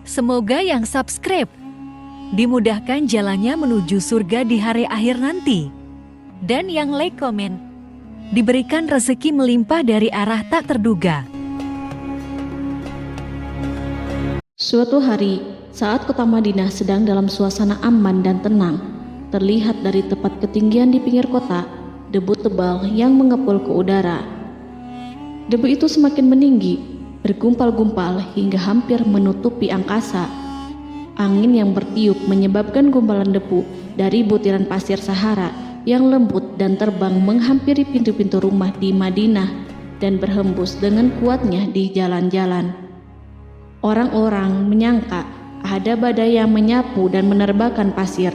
Semoga yang subscribe dimudahkan jalannya menuju surga di hari akhir nanti. Dan yang like komen diberikan rezeki melimpah dari arah tak terduga. Suatu hari, saat kota Madinah sedang dalam suasana aman dan tenang, terlihat dari tepat ketinggian di pinggir kota, debu tebal yang mengepul ke udara. Debu itu semakin meninggi, bergumpal-gumpal hingga hampir menutupi angkasa. Angin yang bertiup menyebabkan gumpalan debu dari butiran pasir Sahara yang lembut dan terbang menghampiri pintu-pintu rumah di Madinah dan berhembus dengan kuatnya di jalan-jalan. Orang-orang menyangka ada badai yang menyapu dan menerbangkan pasir,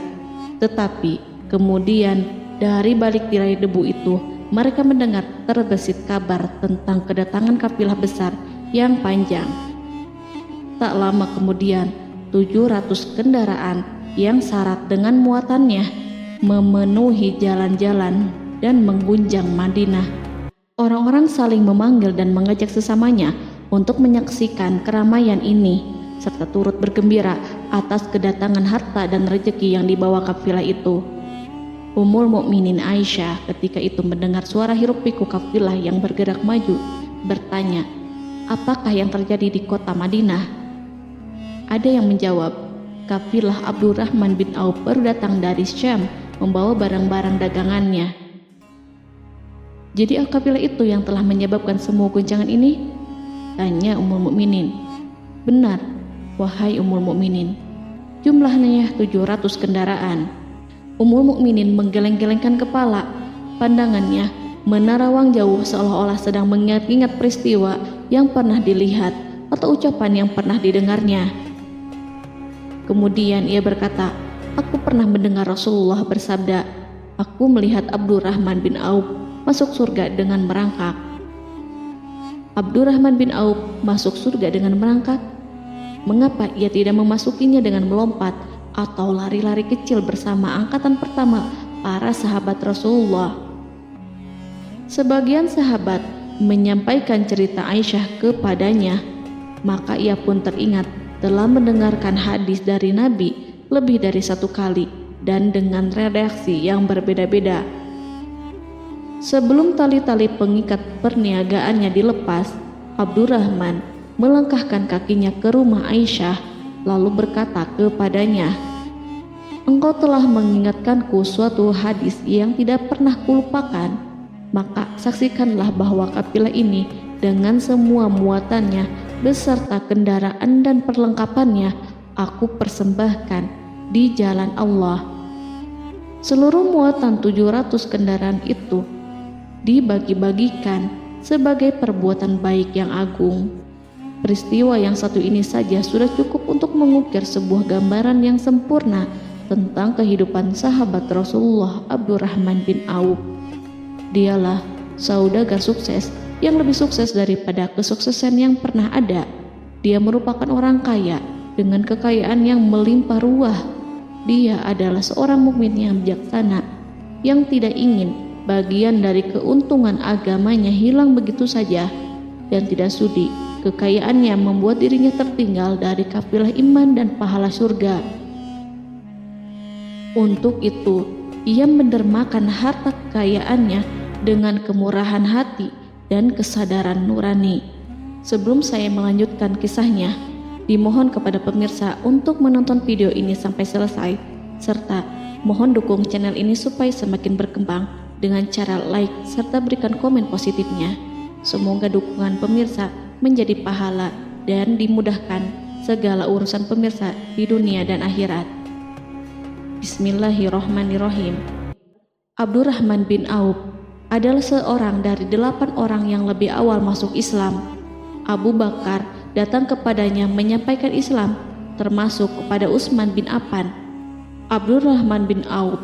tetapi kemudian dari balik tirai debu itu mereka mendengar terbesit kabar tentang kedatangan kafilah besar yang panjang. Tak lama kemudian 700 kendaraan yang syarat dengan muatannya memenuhi jalan-jalan dan mengguncang Madinah. Orang-orang saling memanggil dan mengajak sesamanya untuk menyaksikan keramaian ini serta turut bergembira atas kedatangan harta dan rezeki yang dibawa kafilah itu. Ummul Mukminin Aisyah ketika itu mendengar suara hiruk-pikuk kafilah yang bergerak maju, bertanya, "Apakah yang terjadi di kota Madinah?" Ada yang menjawab, "Kafilah Abdurrahman bin Auf baru datang dari Syam membawa barang-barang dagangannya." "Jadi kafilah itu yang telah menyebabkan semua guncangan ini?" tanya Ummul Mukminin. "Benar, wahai Ummul Mukminin. Jumlahnya 700 kendaraan." Ummul Mukminin menggeleng-gelengkan kepala. Pandangannya menerawang jauh seolah-olah sedang mengingat-ingat peristiwa yang pernah dilihat atau ucapan yang pernah didengarnya. Kemudian ia berkata, "Aku pernah mendengar Rasulullah bersabda, aku melihat Abdurrahman bin Auf masuk surga dengan merangkak." Abdurrahman bin Auf masuk surga dengan merangkak? Mengapa ia tidak memasukinya dengan melompat atau lari-lari kecil bersama angkatan pertama para sahabat Rasulullah? Sebagian sahabat menyampaikan cerita Aisyah kepadanya, maka ia pun teringat telah mendengarkan hadis dari Nabi lebih dari satu kali dan dengan redaksi yang berbeda-beda. Sebelum tali-tali pengikat perniagaannya dilepas, Abdurrahman melangkahkan kakinya ke rumah Aisyah lalu berkata kepadanya, "Engkau telah mengingatkanku suatu hadis yang tidak pernah kulupakan, maka saksikanlah bahwa kafilah ini dengan semua muatannya beserta kendaraan dan perlengkapannya aku persembahkan di jalan Allah." Seluruh muatan 700 kendaraan itu dibagi-bagikan sebagai perbuatan baik yang agung. Peristiwa yang satu ini saja sudah cukup untuk mengukir sebuah gambaran yang sempurna tentang kehidupan sahabat Rasulullah Abdurrahman bin Auf. Dialah saudagar sukses yang lebih sukses daripada kesuksesan yang pernah ada. Dia merupakan orang kaya dengan kekayaan yang melimpah ruah. Dia adalah seorang mukmin yang bijaksana yang tidak ingin bagian dari keuntungan agamanya hilang begitu saja dan tidak sudi kekayaannya membuat dirinya tertinggal dari kafilah iman dan pahala surga. Untuk itu, ia mendermakan harta kekayaannya dengan kemurahan hati dan kesadaran nurani. Sebelum saya melanjutkan kisahnya, dimohon kepada pemirsa untuk menonton video ini sampai selesai, serta mohon dukung channel ini supaya semakin berkembang dengan cara like serta berikan komen positifnya. Semoga dukungan pemirsa menjadi pahala dan dimudahkan segala urusan pemirsa di dunia dan akhirat. Bismillahirrohmanirrohim. Abdurrahman bin Auf adalah seorang dari 8 orang yang lebih awal masuk Islam. Abu Bakar datang kepadanya menyampaikan Islam, termasuk kepada Utsman bin Affan. Abdurrahman bin Auf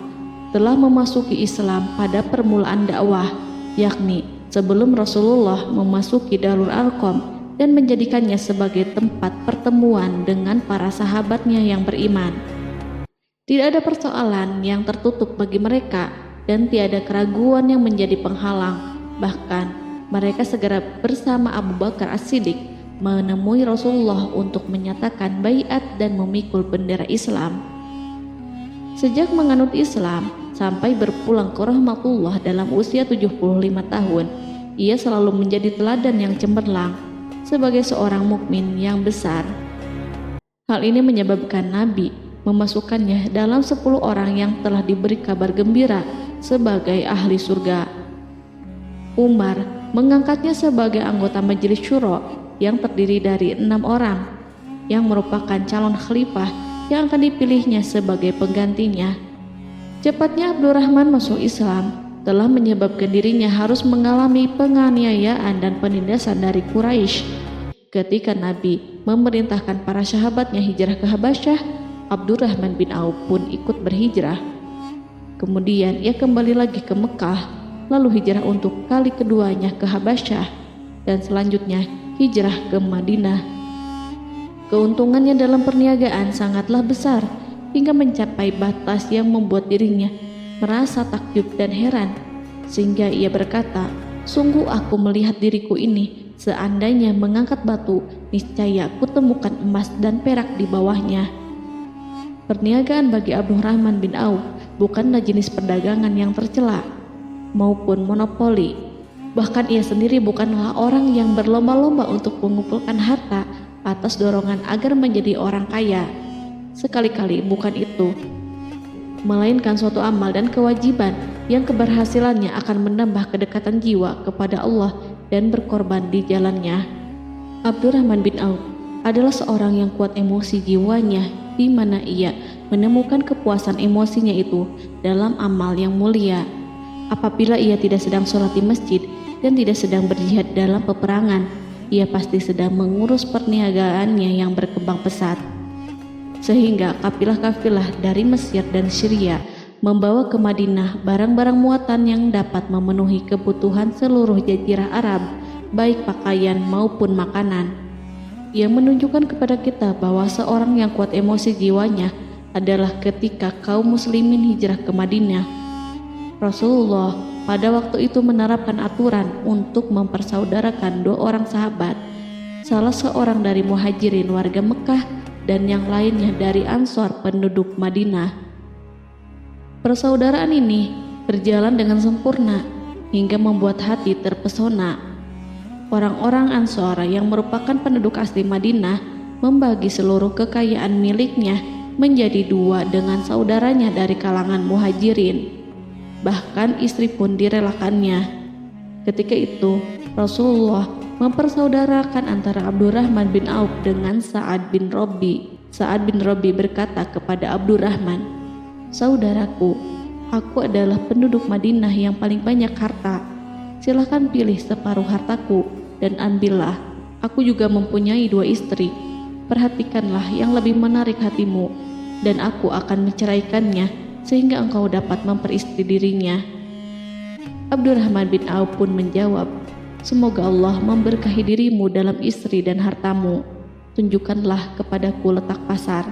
telah memasuki Islam pada permulaan dakwah, yakni sebelum Rasulullah memasuki Darul Arqam dan menjadikannya sebagai tempat pertemuan dengan para sahabatnya yang beriman. Tidak ada persoalan yang tertutup bagi mereka dan tiada keraguan yang menjadi penghalang. Bahkan mereka segera bersama Abu Bakar As-Siddiq menemui Rasulullah untuk menyatakan baiat dan memikul bendera Islam. Sejak menganut Islam sampai berpulang ke rahmatullah dalam usia 75 tahun, ia selalu menjadi teladan yang cemerlang sebagai seorang mukmin yang besar. Hal ini menyebabkan Nabi memasukkannya dalam 10 orang yang telah diberi kabar gembira sebagai ahli surga. Umar mengangkatnya sebagai anggota majelis syuro yang terdiri dari 6 orang yang merupakan calon khalifah yang akan dipilihnya sebagai penggantinya. Cepatnya Abdurrahman masuk Islam telah menyebabkan dirinya harus mengalami penganiayaan dan penindasan dari Quraisy. Ketika Nabi memerintahkan para sahabatnya hijrah ke Habasyah, Abdurrahman bin Auf pun ikut berhijrah. Kemudian ia kembali lagi ke Mekah, lalu hijrah untuk kali keduanya ke Habasyah, dan selanjutnya hijrah ke Madinah. Keuntungannya dalam perniagaan sangatlah besar, hingga mencapai batas yang membuat dirinya merasa takjub dan heran, sehingga ia berkata, "Sungguh aku melihat diriku ini, seandainya mengangkat batu, niscaya aku temukan emas dan perak di bawahnya." Perniagaan bagi Abdurrahman bin Auf bukanlah jenis perdagangan yang tercela maupun monopoli. Bahkan ia sendiri bukanlah orang yang berlomba-lomba untuk mengumpulkan harta atas dorongan agar menjadi orang kaya. Sekali-kali bukan itu, melainkan suatu amal dan kewajiban yang keberhasilannya akan menambah kedekatan jiwa kepada Allah dan berkorban di jalannya. Abdurrahman bin Auf adalah seorang yang kuat emosi jiwanya, di mana ia menemukan kepuasan emosinya itu dalam amal yang mulia. Apabila ia tidak sedang sholat di masjid dan tidak sedang berjihad dalam peperangan, ia pasti sedang mengurus perniagaannya yang berkembang pesat. Sehingga kafilah-kafilah dari Mesir dan Syria membawa ke Madinah barang-barang muatan yang dapat memenuhi kebutuhan seluruh jazirah Arab, baik pakaian maupun makanan. Ia menunjukkan kepada kita bahwa seorang yang kuat emosi jiwanya adalah ketika kaum muslimin hijrah ke Madinah. Rasulullah pada waktu itu menerapkan aturan untuk mempersaudarakan 2 orang sahabat, salah seorang dari muhajirin warga Mekah dan yang lainnya dari Ansor penduduk Madinah. Persaudaraan ini berjalan dengan sempurna hingga membuat hati terpesona. Orang-orang Ansor yang merupakan penduduk asli Madinah membagi seluruh kekayaan miliknya menjadi 2 dengan saudaranya dari kalangan muhajirin. Bahkan istri pun direlakannya. Ketika itu Rasulullah mempersaudarakan antara Abdurrahman bin Auf dengan Sa'ad bin Rabi. Sa'ad bin Rabi berkata kepada Abdurrahman, "Saudaraku, aku adalah penduduk Madinah yang paling banyak harta. Silahkan pilih separuh hartaku dan ambillah. Aku juga mempunyai 2 istri. Perhatikanlah yang lebih menarik hatimu, dan aku akan menceraikannya sehingga engkau dapat memperistri dirinya." Abdurrahman bin Auf pun menjawab, "Semoga Allah memberkahi dirimu dalam istri dan hartamu. Tunjukkanlah kepadaku letak pasar."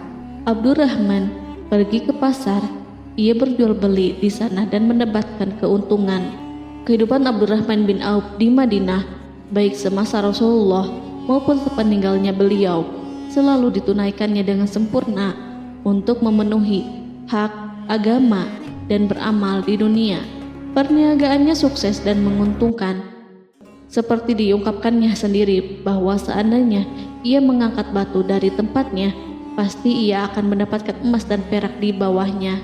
Abdurrahman pergi ke pasar. Ia berjual beli di sana dan mendapatkan keuntungan. Kehidupan Abdurrahman bin Auf di Madinah, baik semasa Rasulullah maupun sepeninggalnya beliau, selalu ditunaikannya dengan sempurna untuk memenuhi hak agama dan beramal di dunia. Perniagaannya sukses dan menguntungkan. Seperti diungkapkannya sendiri bahwa seandainya ia mengangkat batu dari tempatnya, pasti ia akan mendapatkan emas dan perak di bawahnya.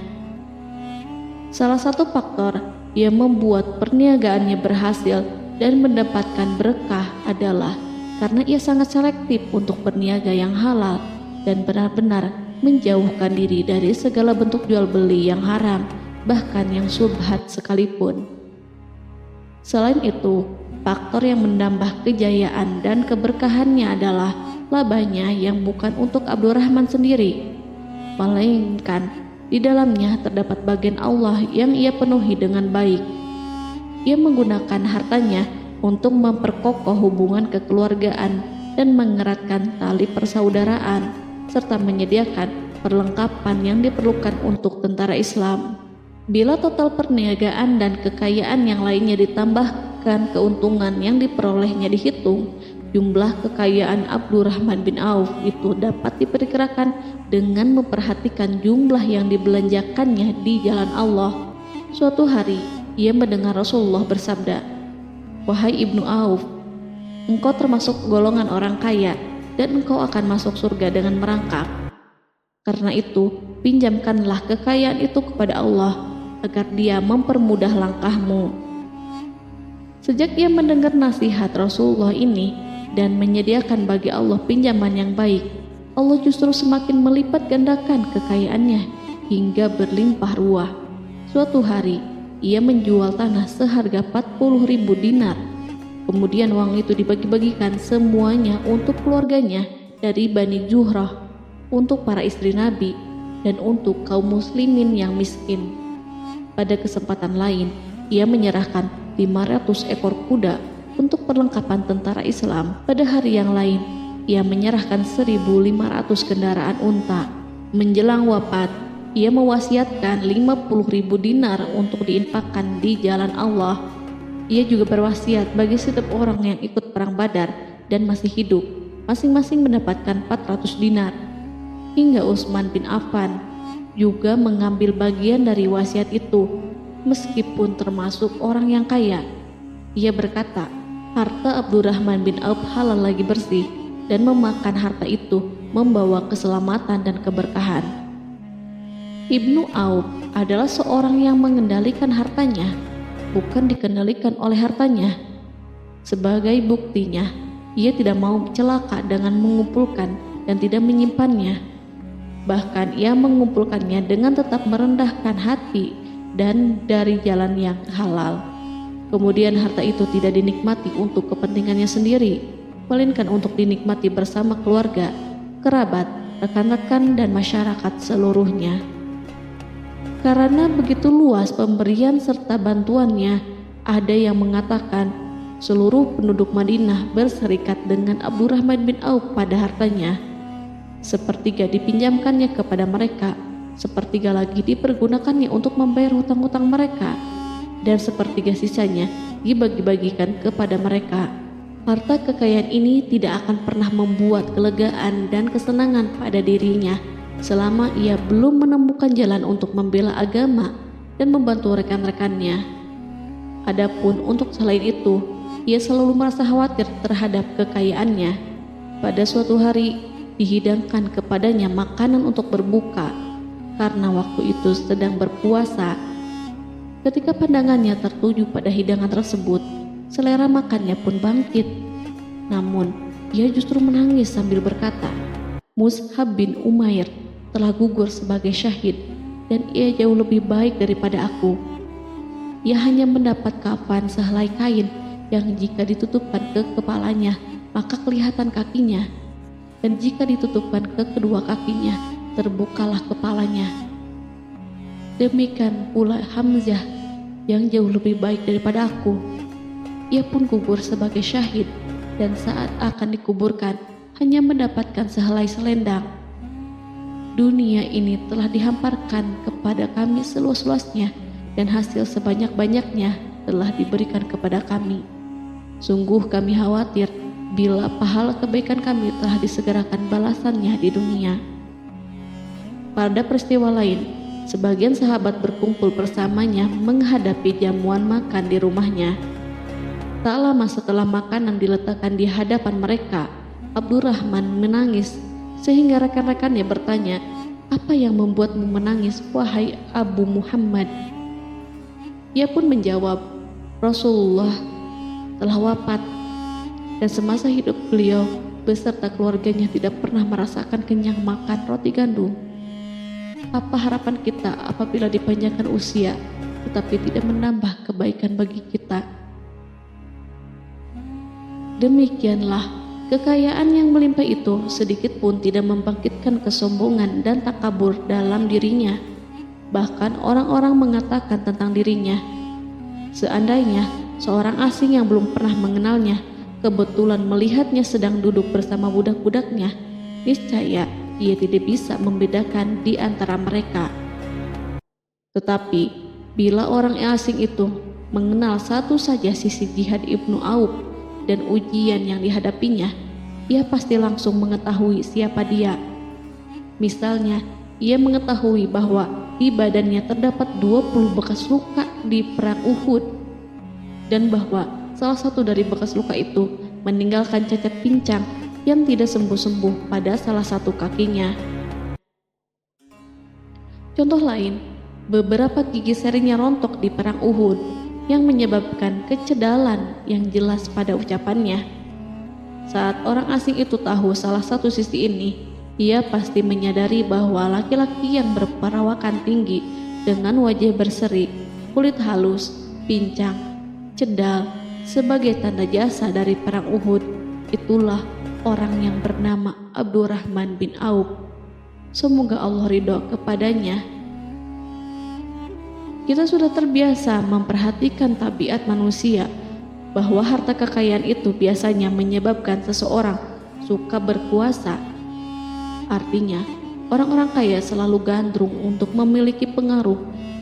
Salah satu faktor yang membuat perniagaannya berhasil dan mendapatkan berkah adalah karena ia sangat selektif untuk berniaga yang halal dan benar-benar menjauhkan diri dari segala bentuk jual beli yang haram, bahkan yang syubhat sekalipun. Selain itu, faktor yang menambah kejayaan dan keberkahannya adalah labanya yang bukan untuk Abdurrahman sendiri, melainkan di dalamnya terdapat bagian Allah yang ia penuhi dengan baik. Ia menggunakan hartanya untuk memperkokoh hubungan kekeluargaan dan mengeratkan tali persaudaraan, serta menyediakan perlengkapan yang diperlukan untuk tentara Islam. Bila total perniagaan dan kekayaan yang lainnya ditambahkan keuntungan yang diperolehnya dihitung, Jumlah kekayaan Abdurrahman bin Auf itu dapat diperkirakan dengan memperhatikan jumlah yang dibelanjakannya di jalan Allah. Suatu hari, ia mendengar Rasulullah bersabda, "Wahai Ibnu Auf, engkau termasuk golongan orang kaya dan engkau akan masuk surga dengan merangkak. Karena itu, pinjamkanlah kekayaan itu kepada Allah agar Dia mempermudah langkahmu." Sejak ia mendengar nasihat Rasulullah ini dan menyediakan bagi Allah pinjaman yang baik, Allah justru semakin melipat gandakan kekayaannya hingga berlimpah ruah. Suatu hari, ia menjual tanah seharga 40.000 dinar. Kemudian uang itu dibagi-bagikan semuanya untuk keluarganya dari Bani Zuhrah, untuk para istri Nabi, dan untuk kaum muslimin yang miskin. Pada kesempatan lain, ia menyerahkan 500 ekor kuda untuk perlengkapan tentara Islam. Pada hari yang lain, ia menyerahkan 1.500 kendaraan unta. Menjelang wafat, ia mewasiatkan 50.000 dinar untuk diinfakkan di jalan Allah. Ia juga berwasiat bagi setiap orang yang ikut perang Badar dan masih hidup, masing-masing mendapatkan 400 dinar. Hingga Utsman bin Affan juga mengambil bagian dari wasiat itu, meskipun termasuk orang yang kaya. Ia berkata, harta Abdurrahman bin Auf halal lagi bersih, dan memakan harta itu membawa keselamatan dan keberkahan. Ibnu Auf adalah seorang yang mengendalikan hartanya, bukan dikendalikan oleh hartanya. Sebagai buktinya, ia tidak mau celaka dengan mengumpulkan dan tidak menyimpannya. Bahkan ia mengumpulkannya dengan tetap merendahkan hati dan dari jalan yang halal. Kemudian harta itu tidak dinikmati untuk kepentingannya sendiri, melainkan untuk dinikmati bersama keluarga, kerabat, rekan-rekan, dan masyarakat seluruhnya. Karena begitu luas pemberian serta bantuannya, ada yang mengatakan seluruh penduduk Madinah berserikat dengan Abdurrahman bin Auf pada hartanya. Sepertiga dipinjamkannya kepada mereka, sepertiga lagi dipergunakannya untuk membayar hutang-hutang mereka, dan sepertiga sisanya dibagi-bagikan kepada mereka. Harta kekayaan ini tidak akan pernah membuat kelegaan dan kesenangan pada dirinya selama ia belum menemukan jalan untuk membela agama dan membantu rekan-rekannya. Adapun untuk selain itu, ia selalu merasa khawatir terhadap kekayaannya. Pada suatu hari, dihidangkan kepadanya makanan untuk berbuka karena waktu itu sedang berpuasa. Ketika pandangannya tertuju pada hidangan tersebut, selera makannya pun bangkit. Namun, ia justru menangis sambil berkata, "Mus'hab bin Umair telah gugur sebagai syahid, dan ia jauh lebih baik daripada aku. Ia hanya mendapat kafan sehelai kain yang jika ditutupkan ke kepalanya, maka kelihatan kakinya, dan jika ditutupkan ke kedua kakinya, terbukalah kepalanya. Demikian pula Hamzah yang jauh lebih baik daripada aku. Ia pun gugur sebagai syahid, dan saat akan dikuburkan hanya mendapatkan sehelai selendang. Dunia ini telah dihamparkan kepada kami seluas-luasnya, dan hasil sebanyak-banyaknya telah diberikan kepada kami. Sungguh kami khawatir bila pahala kebaikan kami telah disegerakan balasannya di dunia." Pada peristiwa lain, sebagian sahabat berkumpul bersamanya menghadapi jamuan makan di rumahnya. Tak lama setelah makanan diletakkan di hadapan mereka, Abdurrahman menangis sehingga rekan-rekannya bertanya, "Apa yang membuatmu menangis, wahai Abu Muhammad?" Ia pun menjawab, "Rasulullah telah wafat, dan semasa hidup beliau beserta keluarganya tidak pernah merasakan kenyang makan roti gandum. Apa harapan kita apabila dipanjangkan usia tetapi tidak menambah kebaikan bagi kita?" Demikianlah, kekayaan yang melimpah itu sedikit pun tidak membangkitkan kesombongan dan takabur dalam dirinya. Bahkan orang-orang mengatakan tentang dirinya, seandainya seorang asing yang belum pernah mengenalnya kebetulan melihatnya sedang duduk bersama budak-budaknya, niscaya ia tidak bisa membedakan di antara mereka. Tetapi bila orang asing itu mengenal satu saja sisi jihad Ibnu Auf, dan ujian yang dihadapinya, ia pasti langsung mengetahui siapa dia. Misalnya, ia mengetahui bahwa di badannya terdapat 20 bekas luka di perang Uhud, dan bahwa salah satu dari bekas luka itu meninggalkan cacat pincang yang tidak sembuh-sembuh pada salah satu kakinya. Contoh lain, beberapa gigi serinya rontok di perang Uhud yang menyebabkan kecedalan yang jelas pada ucapannya. Saat orang asing itu tahu salah satu sisi ini, ia pasti menyadari bahwa laki-laki yang berperawakan tinggi dengan wajah berseri, kulit halus, pincang, cedal sebagai tanda jasa dari perang Uhud, itulah orang yang bernama Abdurrahman bin Auf. Semoga Allah ridho kepadanya. Kita sudah terbiasa memperhatikan tabiat manusia, bahwa harta kekayaan itu biasanya menyebabkan seseorang suka berkuasa. Artinya, orang-orang kaya selalu gandrung untuk memiliki pengaruh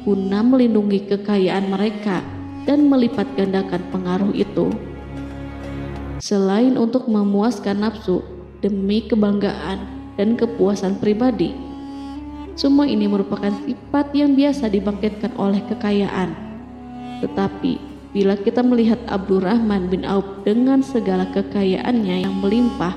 guna melindungi kekayaan mereka dan melipat gandakan pengaruh itu. Selain untuk memuaskan nafsu demi kebanggaan dan kepuasan pribadi, semua ini merupakan sifat yang biasa dibangkitkan oleh kekayaan. Tetapi bila kita melihat Abdurrahman bin Auf dengan segala kekayaannya yang melimpah,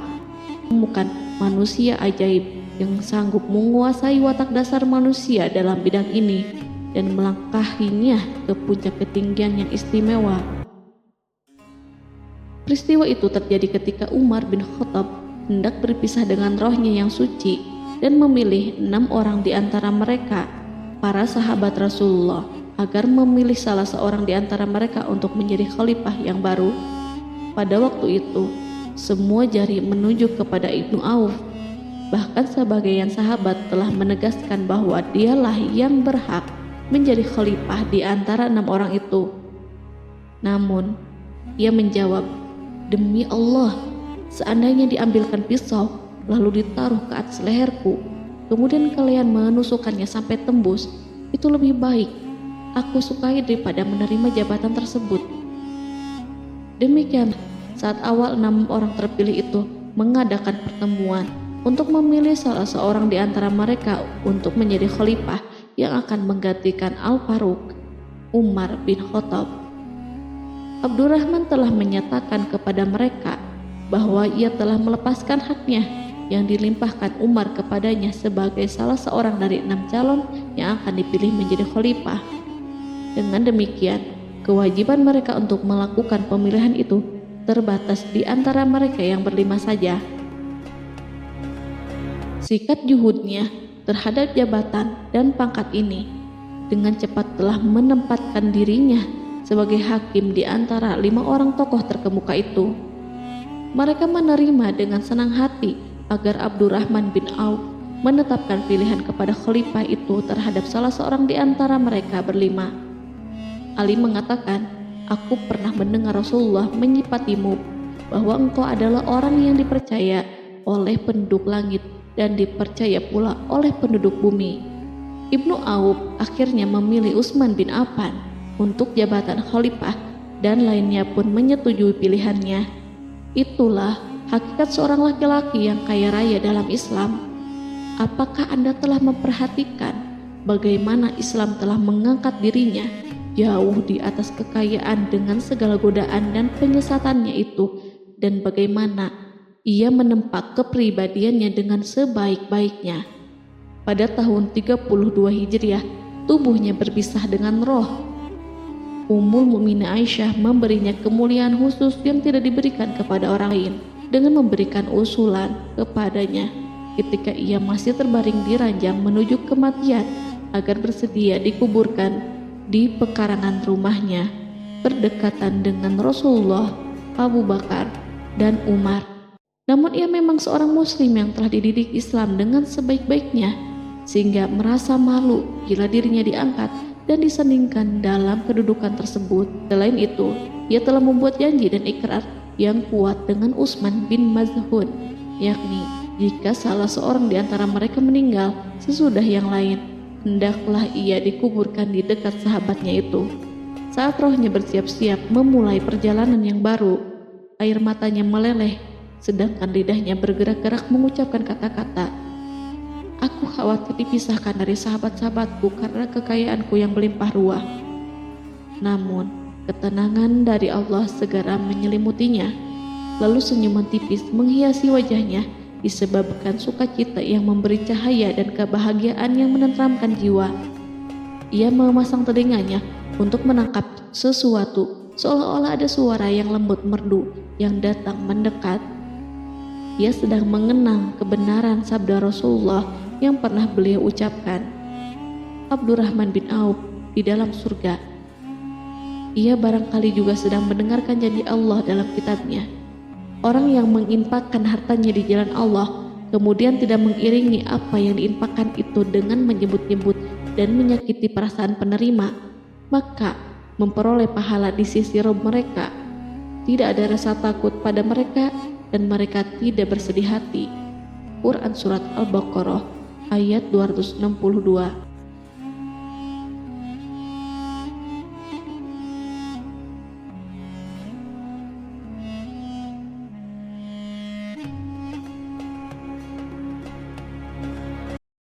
menemukan manusia ajaib yang sanggup menguasai watak dasar manusia dalam bidang ini dan melangkahinya ke puncak ketinggian yang istimewa. Peristiwa itu terjadi ketika Umar bin Khattab hendak berpisah dengan rohnya yang suci dan memilih 6 orang di antara mereka, para sahabat Rasulullah, agar memilih salah seorang di antara mereka untuk menjadi khalifah yang baru. Pada waktu itu, semua jari menunjuk kepada Ibnu Auf. Bahkan sebagian sahabat telah menegaskan bahwa dialah yang berhak menjadi khalifah di antara 6 orang itu. Namun, ia menjawab, "Demi Allah, seandainya diambilkan pisau lalu ditaruh ke atas leherku, kemudian kalian menusukkannya sampai tembus, itu lebih baik aku sukai daripada menerima jabatan tersebut." Demikian, saat awal 6 orang terpilih itu mengadakan pertemuan untuk memilih salah seorang di antara mereka untuk menjadi khalifah yang akan menggantikan Al-Faruq, Umar bin Khattab, Abdurrahman telah menyatakan kepada mereka bahwa ia telah melepaskan haknya yang dilimpahkan Umar kepadanya sebagai salah seorang dari 6 calon yang akan dipilih menjadi khalifah. Dengan demikian, kewajiban mereka untuk melakukan pemilihan itu terbatas di antara mereka yang berlima saja. Sikat juhudnya terhadap jabatan dan pangkat ini dengan cepat telah menempatkan dirinya sebagai hakim di antara 5 orang tokoh terkemuka itu. Mereka menerima dengan senang hati agar Abdurrahman bin Auf menetapkan pilihan kepada khalifah itu terhadap salah seorang di antara mereka berlima. Ali mengatakan, "Aku pernah mendengar Rasulullah menyifatimu bahwa engkau adalah orang yang dipercaya oleh penduduk langit dan dipercaya pula oleh penduduk bumi." Ibnu Auf akhirnya memilih Utsman bin Affan untuk jabatan khalifah dan lainnya pun menyetujui pilihannya. Itulah hakikat seorang laki-laki yang kaya raya dalam Islam. Apakah Anda telah memperhatikan bagaimana Islam telah mengangkat dirinya jauh di atas kekayaan dengan segala godaan dan penyesatannya itu, dan bagaimana ia menempa kepribadiannya dengan sebaik-baiknya? Pada tahun 32 Hijriah, tubuhnya berpisah dengan roh. Ummul Mukminin Aisyah memberinya kemuliaan khusus yang tidak diberikan kepada orang lain dengan memberikan usulan kepadanya ketika ia masih terbaring di ranjang menuju kematian agar bersedia dikuburkan di pekarangan rumahnya berdekatan dengan Rasulullah, Abu Bakar, dan Umar. Namun ia memang seorang muslim yang telah dididik Islam dengan sebaik-baiknya, sehingga merasa malu bila dirinya diangkat dan disandingkan dalam kedudukan tersebut. Selain itu, ia telah membuat janji dan ikrar yang kuat dengan Utsman bin Maz'un, yakni jika salah seorang di antara mereka meninggal sesudah yang lain, hendaklah ia dikuburkan di dekat sahabatnya itu. Saat rohnya bersiap-siap memulai perjalanan yang baru, air matanya meleleh, sedangkan lidahnya bergerak-gerak mengucapkan kata-kata. Aku khawatir dipisahkan dari sahabat-sahabatku karena kekayaanku yang melimpah ruah. Namun, ketenangan dari Allah segera menyelimutinya. Lalu senyuman tipis menghiasi wajahnya disebabkan sukacita yang memberi cahaya dan kebahagiaan yang menenteramkan jiwa. Ia memasang telinganya untuk menangkap sesuatu, seolah-olah ada suara yang lembut merdu yang datang mendekat. Ia sedang mengenang kebenaran sabda Rasulullah yang pernah beliau ucapkan, Abdurrahman bin Auf di dalam surga. Ia barangkali juga sedang mendengarkan janji Allah dalam kitabnya. Orang yang menginfakkan hartanya di jalan Allah, kemudian tidak mengiringi apa yang diinfakkan itu dengan menyebut-nyebut dan menyakiti perasaan penerima, maka memperoleh pahala di sisi Rabb mereka. Tidak ada rasa takut pada mereka dan mereka tidak bersedih hati. Quran Surat Al-Baqarah ayat 262.